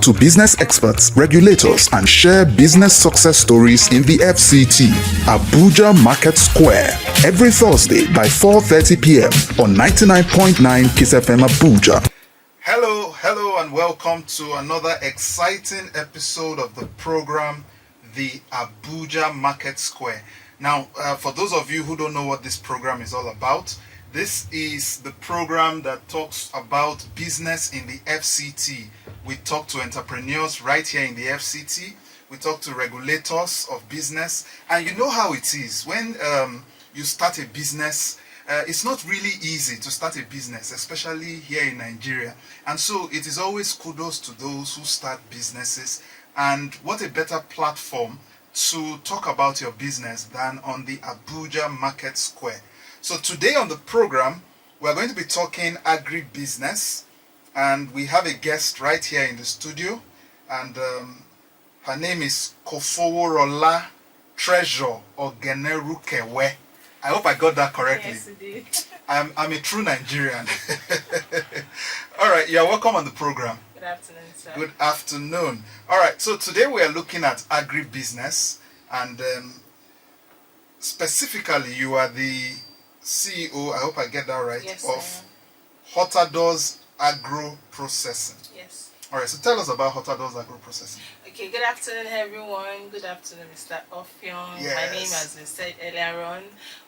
talk to business experts, regulators, and share business success stories in the FCT, Abuja Market Square, every Thursday by 4:30 p.m. on 99.9 Kiss FM Abuja. Hello, and welcome to another exciting episode of the program, the Abuja Market Square. Now, for those of you who don't know what this program is all about, this is the program that talks about business in the FCT. We talk to entrepreneurs right here in the FCT. We talk to regulators of business. And you know how it is. When you start a business, it's not really easy to start a business, especially here in Nigeria. And so it is always kudos to those who start businesses. And what a better platform to talk about your business than on the Abuja Market Square. So today on the program, we're going to be talking agribusiness, and we have a guest right here in the studio, and her name is Kofoworola Treasure Oghenerukevwe. I hope I got that correctly. Yes, you did. I'm a true Nigerian. All right, you're welcome on the program. Good afternoon, sir. Good afternoon. All right, so today we are looking at agribusiness, and specifically you are the CEO, I hope I get that right, Yes, of Hottadoz Agro-processing. Yes. All right, so tell us about Hottadoz Agro-processing. Okay, good afternoon, everyone. Good afternoon, Mr. Offion. Yes. My name has been said earlier on.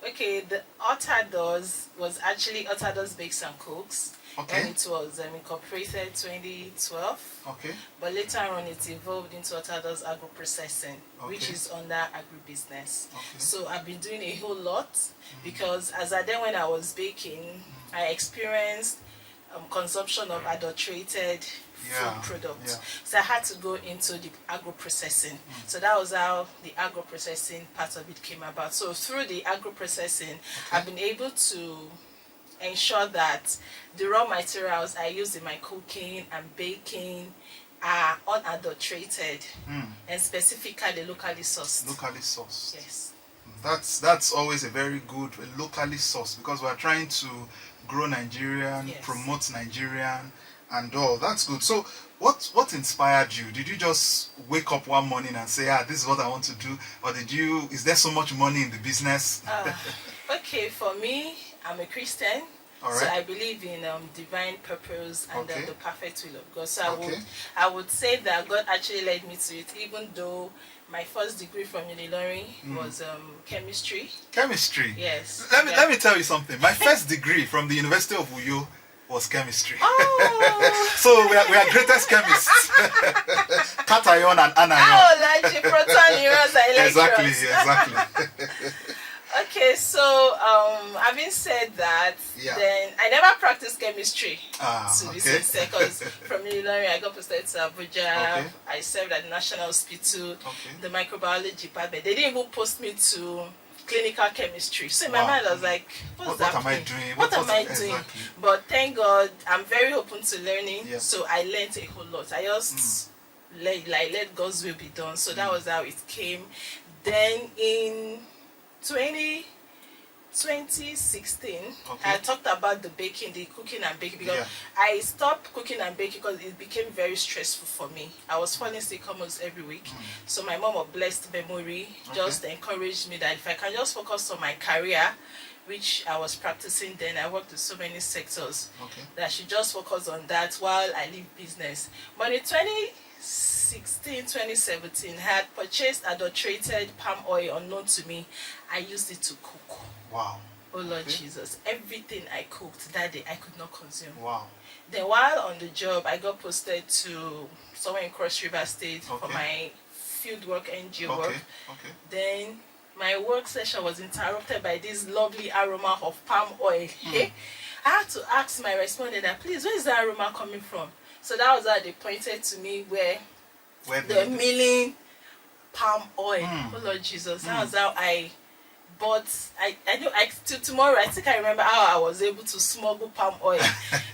Okay, the Hottadoz was actually Hottadoz Bakes and Cooks. Okay. When it was incorporated 2012. Okay. But later on, it evolved into Hottadoz Agro-processing, which Okay. is under agribusiness. Okay. So I've been doing a whole lot because when I was baking, I experienced consumption of adulterated food products. Yeah. So I had to go into the agro-processing. So that was how the agro-processing part of it came about. So through the agro-processing, I've been able to ensure that the raw materials I use in my cooking and baking are unadulterated and specifically locally sourced. Locally sourced. Yes. That's always a very good locally sourced, because we're trying to grow Nigerian, Yes. promote Nigerian, and all. That's good. So what inspired you? Did you just wake up one morning and say, this is what I want to do? Or is there so much money in the business? Okay, for me, I'm a Christian. All right. So I believe in divine purpose and Okay. the perfect will of God. So Okay. I would say that God actually led me to it, even though my first degree from Unilorin was chemistry. Chemistry. Yes. Let me tell you something. My first degree from the University of Uyo was chemistry. Oh. So we are greatest chemists. Cation and anion. Oh, like the proton, neurons, and electrons. Exactly. Okay, so having said that, then I never practiced chemistry to be sincere, because from Unilorin I got posted to Abuja. Okay. I served at the National Hospital, Okay. the microbiology department. They didn't even post me to clinical chemistry. So in my mind I was like, what am I doing? What am I doing? Exactly. But thank God, I'm very open to learning. Yeah. So I learned a whole lot. I just let God's will be done. So that was how it came. Then in 2016, I talked about the baking, the cooking and baking, because I stopped cooking and baking because it became very stressful for me. I was falling sick almost every week. So my mom, of blessed memory, just encouraged me that if I can just focus on my career, which I was practicing then, I worked in so many sectors, that I should just focus on that while I leave business. But in 2016, 2017, I had purchased adulterated palm oil unknown to me. I used it to cook. Wow. Oh Lord Jesus, everything I cooked that day I could not consume. Wow. Then while on the job, I got posted to somewhere in Cross River State for my field work, NGO work. Then my work session was interrupted by this lovely aroma of palm oil. I had to ask my respondent that, please, where is the aroma coming from? So that was how they pointed to me where the milling palm oil. Oh Lord Jesus, that was how I bought. Till tomorrow I think I remember how I was able to smuggle palm oil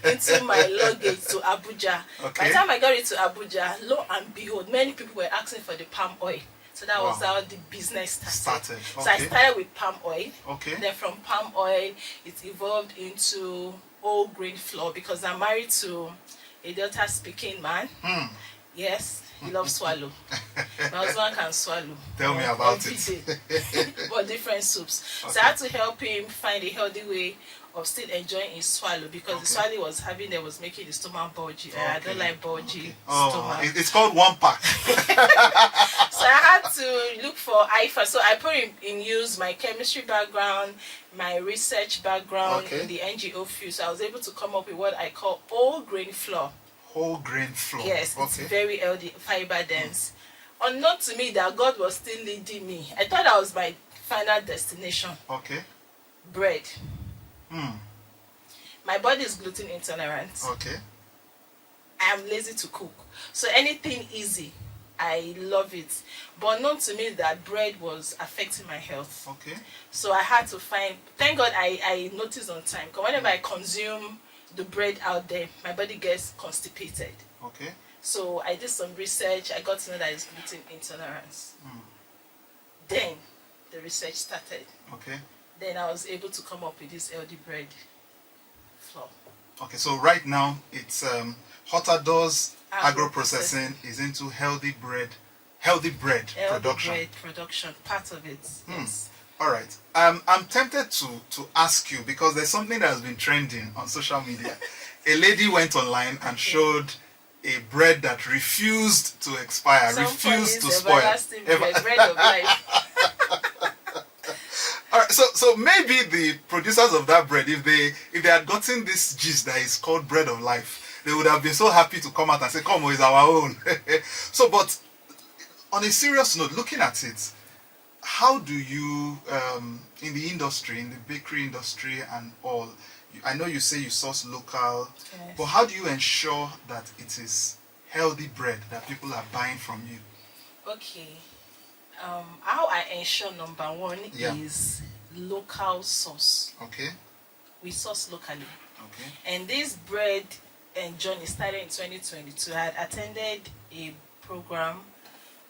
into my luggage to Abuja. By the time I got it to Abuja, lo and behold, many people were asking for the palm oil. So that was how the business started. So I started with palm oil. Then from palm oil, it evolved into whole grain flour, because I'm married to a Delta speaking man. Yes, he loves swallow. My husband can swallow. Tell me about every it. day. But different soups. Okay. So I had to help him find a healthy way of still enjoying his swallow, because the swallow he was having there was making the stomach bulgy. I don't like bulgy stomach. It's called one pack. So I had to look for IFA. So I put in use my chemistry background, my research background in the NGO field. So I was able to come up with what I call whole grain flour. Whole grain flour. Yes, it's very healthy, fiber dense. Unknown to me that God was still leading me. I thought that was my final destination. Okay. Bread. My body is gluten intolerant. Okay. I am lazy to cook. So anything easy, I love it. But known to me that bread was affecting my health. Okay. So I had to find, thank God I noticed on time. Because whenever I consume the bread out there, my body gets constipated. Okay. So I did some research. I got to know that it's gluten intolerance. Then the research started. Okay. Then I was able to come up with this healthy bread flour. Okay, so right now it's Hottadoz Agro-processing is into healthy bread production. Bread production, part of it. Yes. All right. I'm tempted to ask you, because there's something that has been trending on social media. A lady went online and showed a bread that refused to expire, refused to spoil. Bread of life. All right, so maybe the producers of that bread, if they had gotten this gist that is called bread of life, they would have been so happy to come out and say, "Come on, it's our own." So, but on a serious note, looking at it, how do you, in the industry, in the bakery industry and all, I know you say you source local, but how do you ensure that it is healthy bread that people are buying from you? Okay. How I ensure, number one, is local source. Okay. We source locally. Okay. And this bread and journey started in 2022. I had attended a program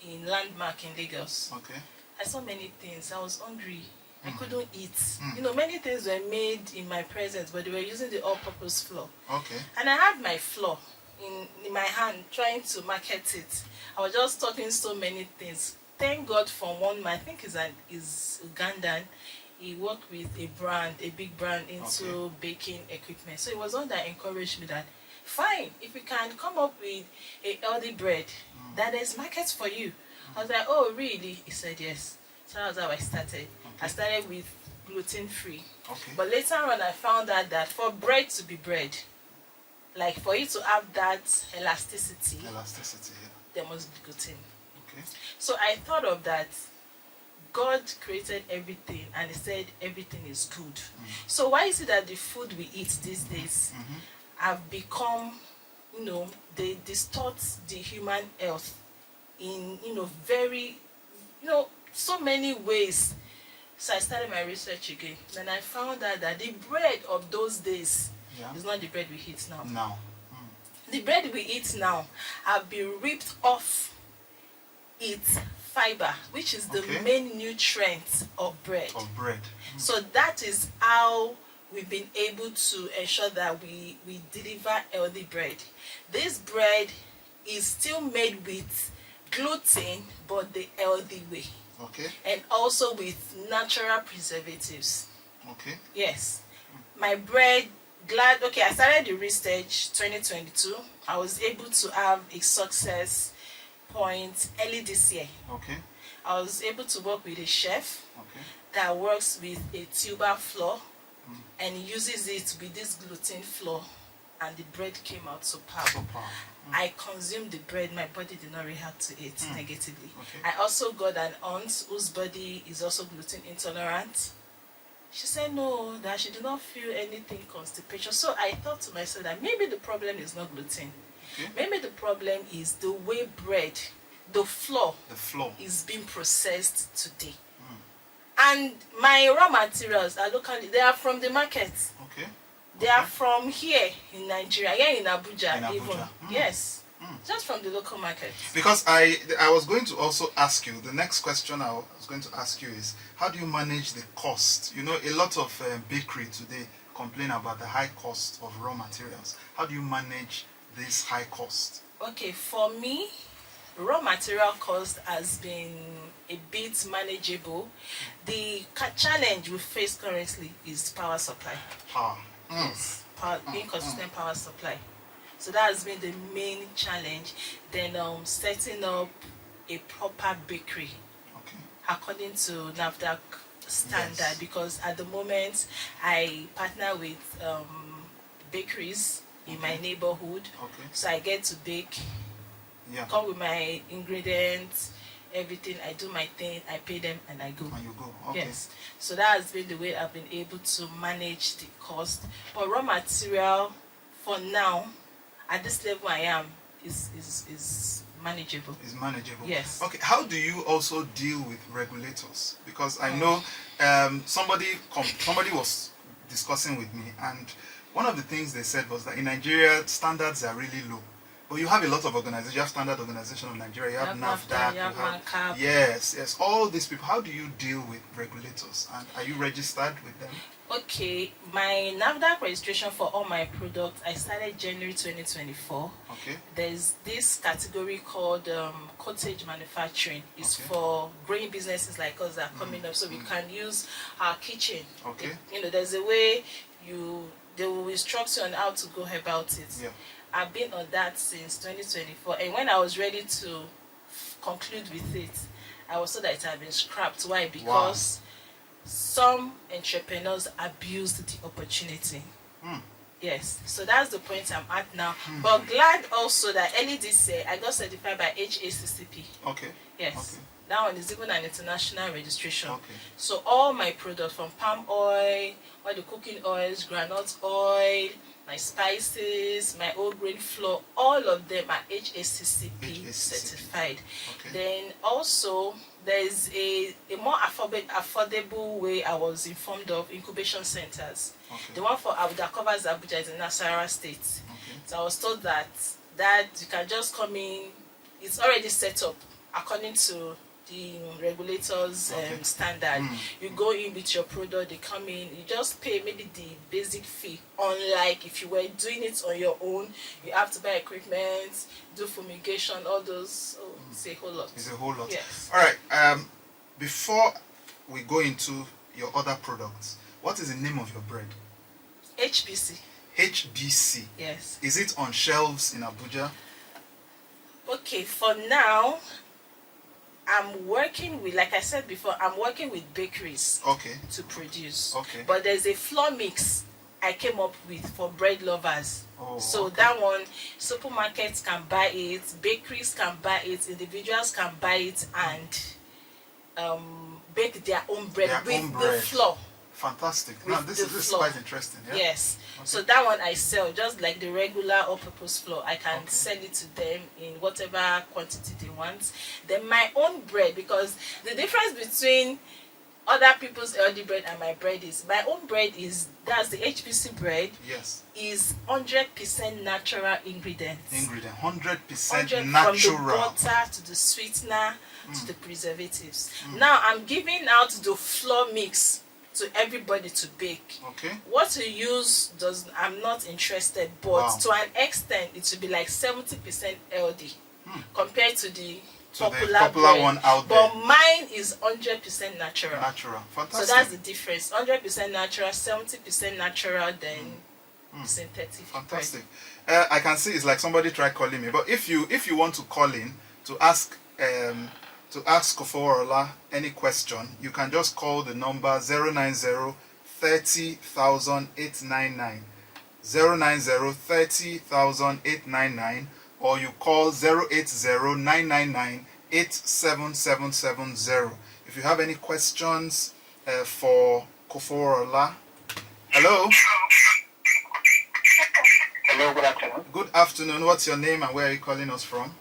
in Landmark in Lagos. Okay. I saw many things. I was hungry. I couldn't eat. You know, many things were made in my presence, but they were using the all-purpose flour. Okay. And I had my flour in my hand, trying to market it. I was just talking so many things. Thank God for one man, I think he's Ugandan. He worked with a brand, a big brand into baking equipment. So it was one that encouraged me that, fine, if we can come up with a healthy bread, that there's markets for you. I was like, oh, really? He said, yes. So that's how I started. I started with gluten-free. But later on, I found out that for bread to be bread, like for you to have that elasticity, there must be gluten. So I thought of that. God created everything and he said everything is good. So why is it that the food we eat these days have become, you know, they distort the human health in, you know, very, you know, so many ways. So I started my research again. Then I found out that the bread of those days is not the bread we eat now. The bread we eat now have been ripped off its fiber, which is the main nutrient of bread. So that is how we've been able to ensure that we deliver healthy bread. This bread is still made with gluten, but the healthy way. And also with natural preservatives. Yes. My bread, I started the research 2022. I was able to have a success point early this year. I was able to work with a chef that works with a tuber flour and uses it with this gluten flour, and the bread came out so powerful. I consumed the bread, my body did not react to it negatively. I also got an aunt whose body is also gluten intolerant. She said no, that she did not feel anything constipation. So I thought to myself that maybe the problem is not gluten. Maybe the problem is the way bread, the flour is being processed today. And my raw materials are locally, they are from the market. They are from here in Nigeria, here in Abuja even. Yes, just from the local market. Because I was going to also ask you, the next question I was going to ask you is, how do you manage the cost? You know, a lot of bakery today complain about the high cost of raw materials. How do you manage this high cost? Okay, for me, raw material cost has been a bit manageable. The challenge we face currently is power supply. Yes, inconsistent power supply. So that has been the main challenge. Then setting up a proper bakery according to NAFDAC standard, because at the moment I partner with bakeries in my neighborhood, so I get to bake, come with my ingredients, everything. I do my thing, I pay them, and I go. And you go. Yes. So that has been the way I've been able to manage the cost. But raw material, for now, at this level I am, is manageable. Is manageable. Yes. Okay. How do you also deal with regulators? Because I know somebody was discussing with me, and one of the things they said was that in Nigeria standards are really low. But you have a lot of organizations. You have Standard Organization of Nigeria. You have NAFDAC. You have yes. All these people. How do you deal with regulators? And are you registered with them? Okay, my NAFDAC registration for all my products, I started January 2024. Okay. There's this category called cottage manufacturing. It's for growing businesses like us that are coming up, so we can use our kitchen. Okay. There's a way they will instruct you on how to go about it. Yeah. I've been on that since 2024, and when I was ready to conclude with it, I was told that it had been scrapped. Why? Because some entrepreneurs abused the opportunity. Yes, so that's the point I'm at now. But glad also that early this year I got certified by HACCP. Okay. Yes. Okay. That one is even an international registration. Okay. So all my products, from palm oil, all the cooking oils, groundnut oil, my spices, my whole grain flour, all of them are HACCP certified. Okay. Then also there's a more affordable way I was informed of, incubation centers. Okay. The one that covers Abuja is in Nasarawa State. Okay. So I was told that you can just come in, it's already set up according to the regulators standard. You go in with your product, they come in, you just pay maybe the basic fee. Unlike if you were doing it on your own, you have to buy equipment, do fumigation, all those. It's a whole lot. It's a whole lot. Yes. All right. Before we go into your other products, what is the name of your bread? HBC. HBC. Yes. Is it on shelves in Abuja? Okay, for now, I'm working with, like I said before, I'm working with bakeries to produce. Okay. But there's a flour mix I came up with for bread lovers. So that one, supermarkets can buy it, bakeries can buy it, individuals can buy it and bake their own bread the flour. Fantastic. Now this is quite interesting. Yeah? Yes. Okay. So that one I sell just like the regular all-purpose flour. I can sell it to them in whatever quantity they want. Then my own bread, because the difference between other people's healthy bread and my bread is, my own bread is, that's the HBC bread. Yes. Is 100% natural ingredients. 100% natural. From the butter to the sweetener to the preservatives. Now I'm giving out the flour mix to everybody to bake. Okay. What to use I'm not interested, but to an extent it will be like 70% healthy compared to the popular bread. One out there. But mine is 100% natural. Natural. Fantastic. So that's the difference. 100% natural, 70% natural, then synthetic. Fantastic. I can see it's like somebody tried calling me. But if you want to call in to ask Kofoworola any question, you can just call the number 090 30 899, 090 30 899, or you call 080 999 87770. If you have any questions for Kofoworola. Hello. Hello, good afternoon. Good afternoon. What's your name and where are you calling us from?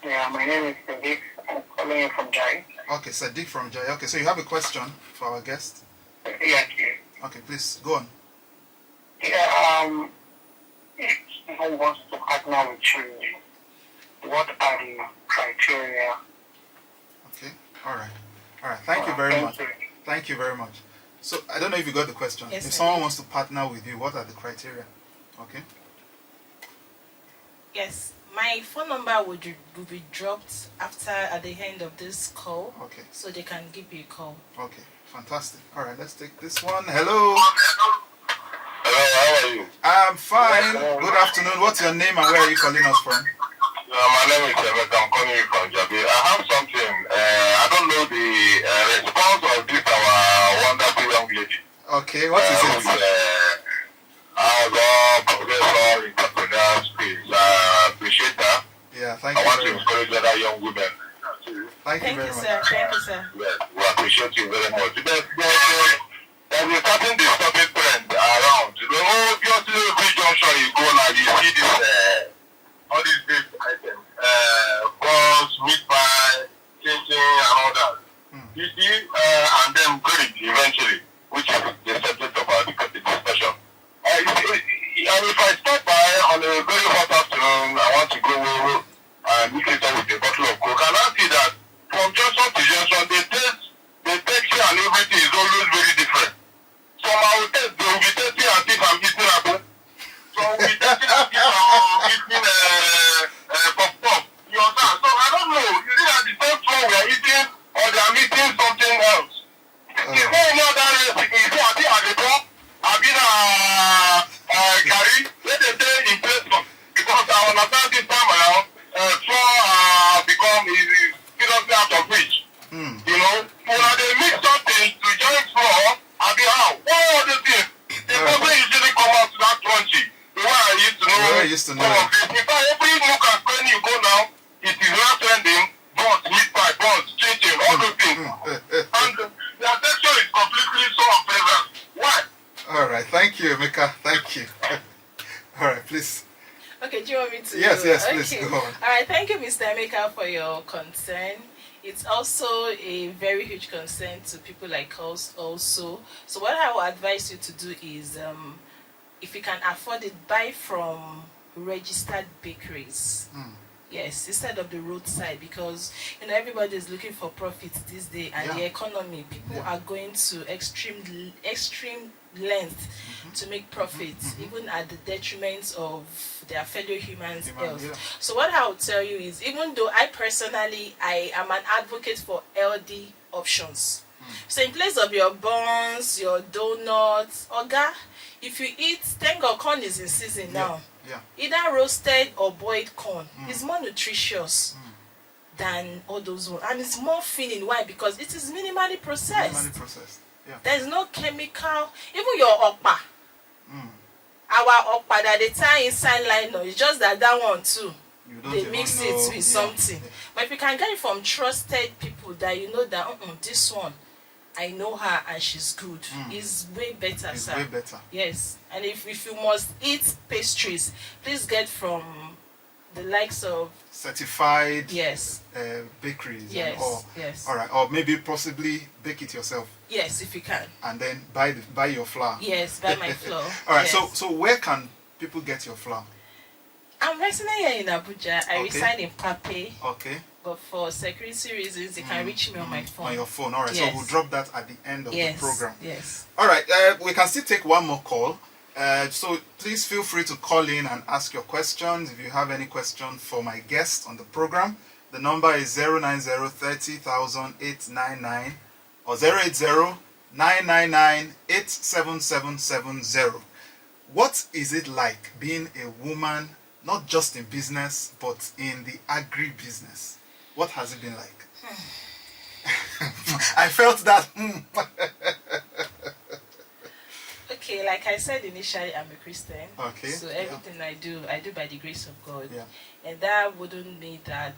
Yeah, my name is Sadiq. I'm calling you from Jai. Okay, Sadiq from Jai. Okay, so you have a question for our guest? Yes, yes. Okay, please go on. Yeah, if someone wants to partner with you, what are the criteria? Okay, all right. Thank you very much. Thank you very much. So I don't know if you got the question. Yes, if someone wants to partner with you, what are the criteria? Okay. Yes, my phone number will be dropped at the end of this call. Okay. So they can give you a call. Okay, fantastic. All right, let's take this one. Hello. Hello, how are you? I'm fine. Good afternoon. What's your name and where are you calling us from? My name is Emeka. I'm calling you from Jabi. I have something. I don't know the response of this our wonderful young lady. Okay, what is it? Professor in entrepreneurial skills. Appreciate that. Yeah, thank I you want very to much. encourage other young women. Thank you very sir. much. Thank you, sir. Yes, we appreciate you very much. There's a certain disturbing trend around. Obviously, every junction you go now, you see this, all these big items, balls, meat pie, chinchin, and all that. You see, and then greed eventually, which is the subject of our discussion. And if I stop by on a very hot afternoon, I want to go and meet later with a bottle of Coke, and I see that from junction to junction, the texture and everything is always very different. Some I will test, they will be testing as if I'm eating apple. Some will be testing as if I'm eating pop-pop. You understand? So I don't know. You think at the same floor we are eating, or they are eating something else. Is there any other recipe? Is there at the top? I've been carry. Let them stay in place because I understand this time around, flour become seriously out of reach. You know, when they mix something to join flour, I'll be how? What are the things? The problem usually come out to that crunchy. The way I used to know. The way I used to know. In fact, every nook and cranny you go now, it is not trending. Buns, meat pie, buns, chinchin, all those things. And their texture is completely so unpleasant. Why? All right, thank you, Emeka. Thank you. All right, please. Okay, do you want me to? Yes, please go on. All right, thank you, Mr. Emeka, for your concern. It's also a very huge concern to people like us also. So what I will advise you to do is, if you can afford it, buy from registered bakeries. Yes, instead of the roadside, because everybody is looking for profit this day, and the economy, people are going to extreme length to make profits, even at the detriment of their fellow humans' health. Yeah. So what I will tell you is, even though I personally am an advocate for healthy options, so in place of your buns, your donuts, if you eat, thank God corn is in season now. Yeah. Either roasted or boiled corn is more nutritious than all those ones, and it's more filling. Why? Because it is minimally processed. Minimally processed. Yeah. There is no chemical. Even your okpa, our okpa that they tie inside liner, it's just that one too. They mix it with something. Yeah. But if you can get it from trusted people that you know that this one, I know her and she's good, is way better, it's sir. way better. Yes, and if you must eat pastries, please get from the likes of certified bakeries. Yes, and all. yes. All right, or maybe possibly bake it yourself. Yes, if you can. And then buy your flour. Yes, buy my flour. All right. Yes. So where can people get your flour? I'm residing here in Abuja. I reside in Pape. Okay. But for security reasons, you can reach me on my phone. On your phone. All right. Yes. So we'll drop that at the end of the program. Yes. All right. We can still take one more call. So please feel free to call in and ask your questions. If you have any question for my guest on the program, the number is 090-30,899 or 080-999-87770. What is it like being a woman, not just in business, but in the agri-business? What has it been like? I felt that. Okay, like I said initially, I'm a Christian. Okay. So everything I do by the grace of God. Yeah. And that wouldn't mean that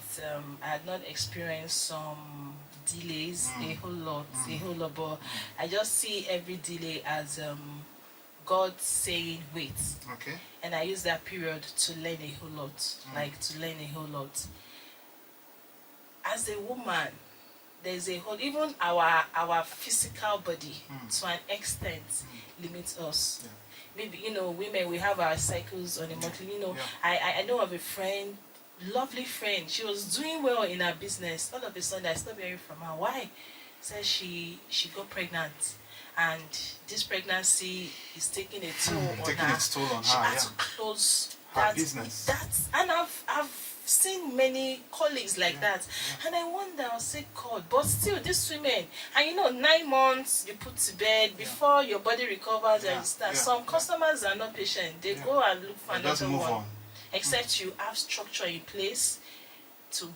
I had not experienced some delays, a whole lot. But I just see every delay as God saying wait. Okay. And I use that period to learn a whole lot. As a woman, there's a whole, even our physical body to an extent limits us. Yeah. Maybe women, we have our cycles on a monthly. I know of a friend, lovely friend. She was doing well in her business. All of a sudden, I stopped hearing from her. Why? Says she got pregnant, and this pregnancy is taking a toll on her. Its toll on She her. had to close her business. And I've seen many colleagues like that, and I wonder, I'll say, God, but still these women, and 9 months you put to bed before your body recovers and you start. Some customers are not patient, they go and look for another one. Except you have structure in place to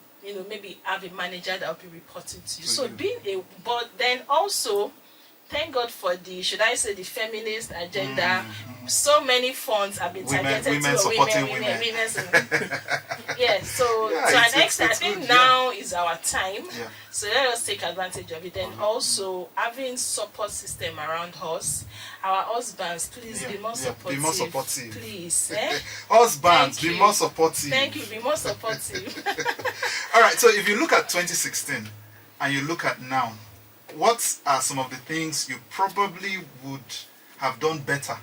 maybe have a manager that will be reporting to you. So but then also, thank God for the feminist agenda. So many funds have been targeted women to women. Yes, so to an extent, I think now is our time. Yeah. So let us take advantage of it. Then also having support system around us. Our husbands, please be more supportive. Be more supportive. Please. Husbands, be more supportive. Thank you, be more supportive. All right, so if you look at 2016 and you look at now, what are some of the things you probably would have done better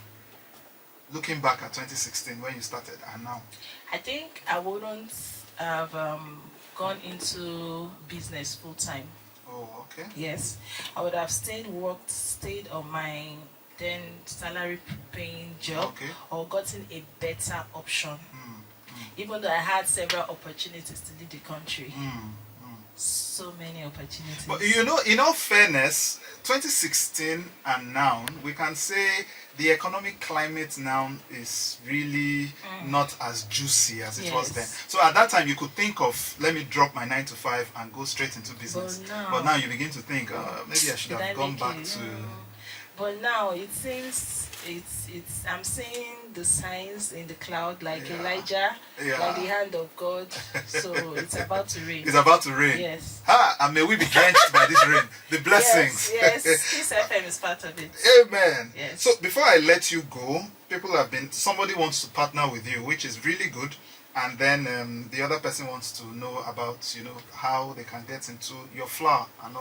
looking back at 2016 when you started and now? I think I wouldn't have gone into business full time. Oh, okay. Yes, I would have stayed on my then salary paying job, or gotten a better option. Even though I had several opportunities to leave the country. So many opportunities. But in all fairness, 2016 and now, we can say the economic climate now is really not as juicy as it was then. So at that time, you could think of, let me drop my 9 to 5 and go straight into business. But now you begin to think, maybe I should have gone back to... But now it seems I'm seeing the signs in the cloud, like Elijah, like the hand of God. So it's about to rain. It's about to rain. Yes. And may we be drenched by this rain. The blessings. Yes. This FM is part of it. Amen. Yes. So before I let you go, somebody wants to partner with you, which is really good. And then the other person wants to know about, how they can get into your flour and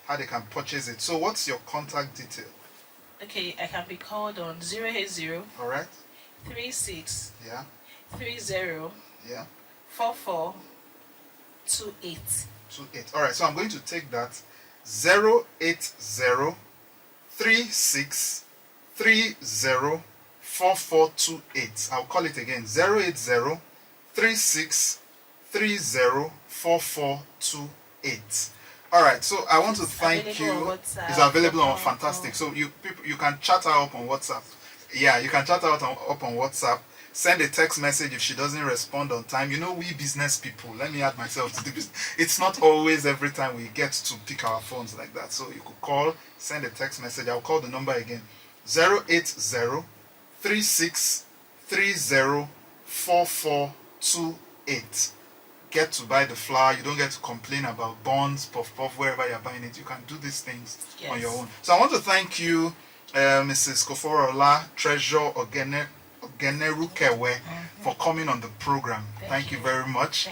how they can purchase it. So what's your contact detail? Okay, I can be called on 080. All right. 36. Yeah. 30. Yeah. 44. 28. 28. All right. So I'm going to take that 080 36 30 4428. I'll call it again 080 36 30 4428. All right, so I want to thank you. It's available on fantastic. So you can chat her up on WhatsApp. Yeah, you can chat her up on WhatsApp. Send a text message if she doesn't respond on time. We business people. Let me add myself to the business. It's not always every time we get to pick our phones like that. So you could call, send a text message. I'll call the number again: 080 36 30 4428. Get to buy the flour. You don't get to complain about bonds, puff wherever you're buying it. You can do these things on your own. So I want to thank you, Mrs. Kofoworola, Treasure Oghenerukevwe, for coming on the program. Thank you very much.